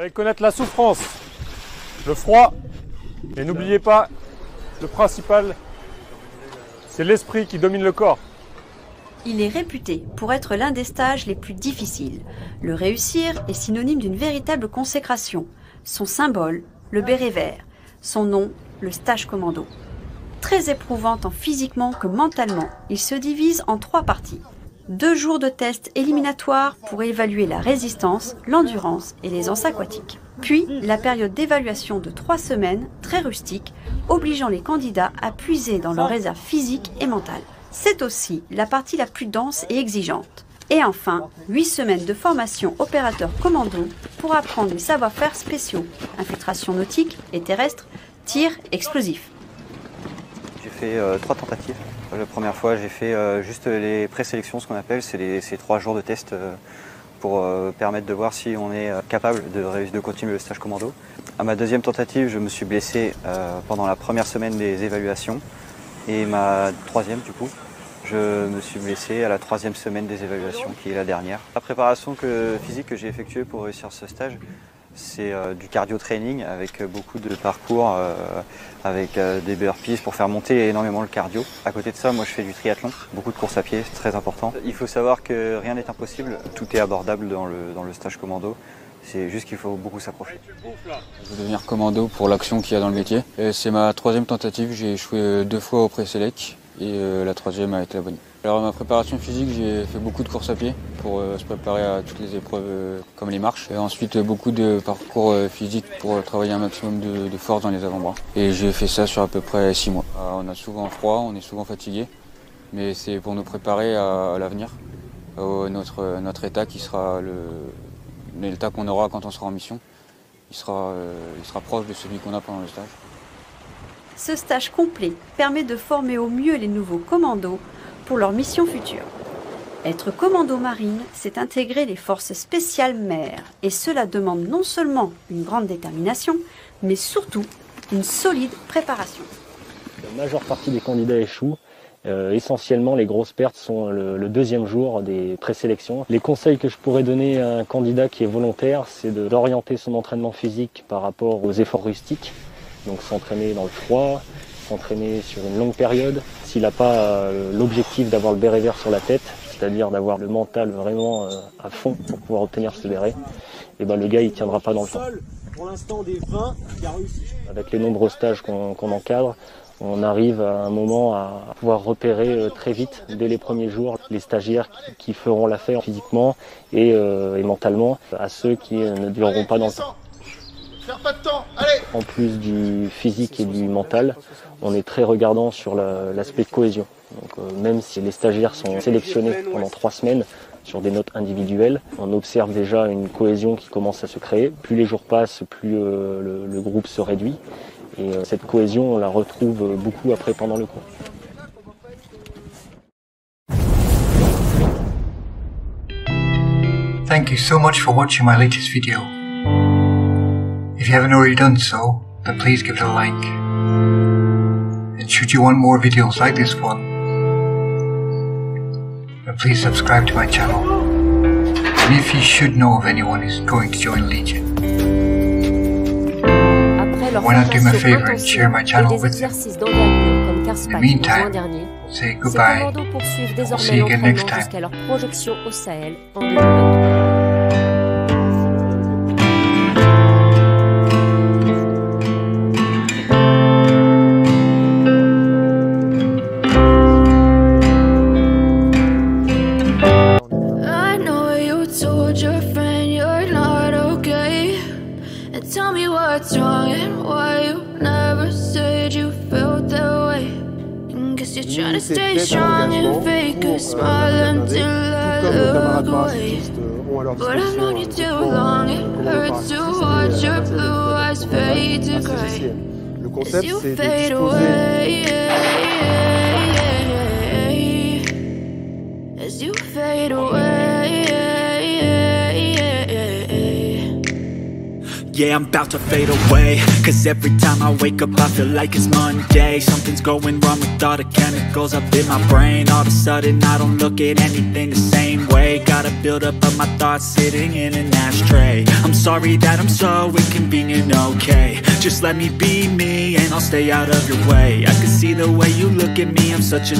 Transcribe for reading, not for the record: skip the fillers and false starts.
Vous allez connaître la souffrance, le froid, et n'oubliez pas, le principal, c'est l'esprit qui domine le corps. Il est réputé pour être l'un des stages les plus difficiles. Le réussir est synonyme d'une véritable consécration. Son symbole, le béret vert. Son nom, le stage commando. Très éprouvant tant physiquement que mentalement, il se divise en 3 parties. 2 jours de tests éliminatoires pour évaluer la résistance, l'endurance et l'aisance aquatique. Puis la période d'évaluation de 3 semaines, très rustique, obligeant les candidats à puiser dans leurs réserves physiques et mentales. C'est aussi la partie la plus dense et exigeante. Et enfin, 8 semaines de formation opérateur commando pour apprendre les savoir-faire spéciaux, infiltration nautique et terrestre, tir explosif. J'ai fait 3 tentatives. La première fois, j'ai fait juste les présélections, ce qu'on appelle, c'est 3 jours de test pour permettre de voir si on est capable de continuer le stage commando. À ma deuxième tentative, je me suis blessé pendant la première semaine des évaluations. Et ma troisième, du coup, je me suis blessé à la 3e semaine des évaluations, qui est la dernière. La préparation physique que j'ai effectuée pour réussir ce stage, c'est du cardio training avec beaucoup de parcours, avec des burpees pour faire monter énormément le cardio. À côté de ça, moi je fais du triathlon, beaucoup de courses à pied, c'est très important. Il faut savoir que rien n'est impossible, tout est abordable dans le stage commando. C'est juste qu'il faut beaucoup s'approcher. Je veux devenir commando pour l'action qu'il y a dans le métier. C'est ma 3e tentative, j'ai échoué 2 fois au pré-sélect et la 3e a été la bonne. Alors ma préparation physique, j'ai fait beaucoup de courses à pied pour se préparer à toutes les épreuves comme les marches. Et ensuite beaucoup de parcours physiques pour travailler un maximum de force dans les avant-bras. Et j'ai fait ça sur à peu près 6 mois. On a souvent froid, on est souvent fatigué, mais c'est pour nous préparer à l'avenir, notre état qui sera l'état qu'on aura quand on sera en mission, il sera proche de celui qu'on a pendant le stage. Ce stage complet permet de former au mieux les nouveaux commandos pour leur mission future. Être commando marine, c'est intégrer les forces spéciales mer, et cela demande non seulement une grande détermination, mais surtout une solide préparation. La majeure partie des candidats échouent. Essentiellement, les grosses pertes sont le 2e jour des présélections. Les conseils que je pourrais donner à un candidat qui est volontaire, c'est d'orienter son entraînement physique par rapport aux efforts rustiques. Donc s'entraîner dans le froid, s'entraîner sur une longue période. S'il n'a pas l'objectif d'avoir le béret vert sur la tête, c'est-à-dire d'avoir le mental vraiment à fond pour pouvoir obtenir ce béret, et ben le gars il tiendra pas dans le temps. Pour l'instant des 20 qui a réussi. Avec les nombreux stages qu'on encadre, on arrive à un moment à pouvoir repérer très vite, dès les premiers jours, les stagiaires qui feront l'affaire physiquement et mentalement à ceux qui ne dureront pas dans le temps. Pas de temps. Allez. En plus du physique et du mental, on est très regardant sur l'aspect cohésion. Donc, même si les stagiaires sont sélectionnés pendant 3 semaines sur des notes individuelles, on observe déjà une cohésion qui commence à se créer. Plus les jours passent, plus le groupe se réduit. Et cette cohésion, on la retrouve beaucoup après pendant le cours. Thank you so much for watching my latest video. If you haven't already done so, then please give it a like. And should you want more videos like this one, then please subscribe to my channel. And if you should know of anyone who's going to join Legion, why not do me a favor and share my channel with them? In the meantime, say goodbye. We'll see you again next time. Tell me what's wrong and why you never said you felt that way. And guess you're trying to stay strong and fake a smile until I look away. But I've known you too long, it hurts to watch your blue eyes fade to gray as you fade away. As you fade away. Yeah, I'm about to fade away, cause every time I wake up I feel like it's Monday. Something's going wrong with all the chemicals up in my brain. All of a sudden I don't look at anything the same way. got a buildup of my thoughts sitting in an ashtray. I'm sorry that I'm so inconvenient, okay. Just let me be me and I'll stay out of your way. I can see the way you look at me, I'm such a